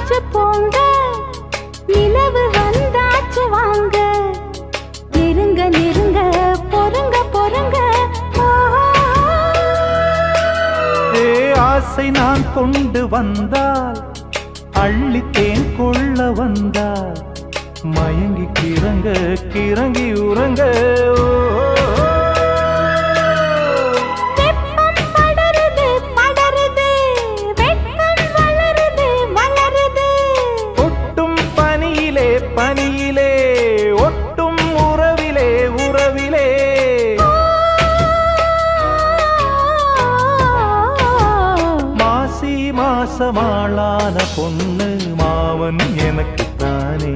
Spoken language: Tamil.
ஆச்சு போங்க, நிலவு வந்தாச்சு வாங்க, நெருங்க நெருங்க பொறுங்க பொறுங்க. ஆசை நான் கொண்டு வந்தால் அள்ளித்தேன் கொள்ள வந்தால் மயங்கி கிறங்க கிறங்கி உறங்க. பனியிலே ஒட்டும் உறவிலே உறவிலே மாசி மாசமாளான பொண்ணு மாமன் எனக்கு தானே.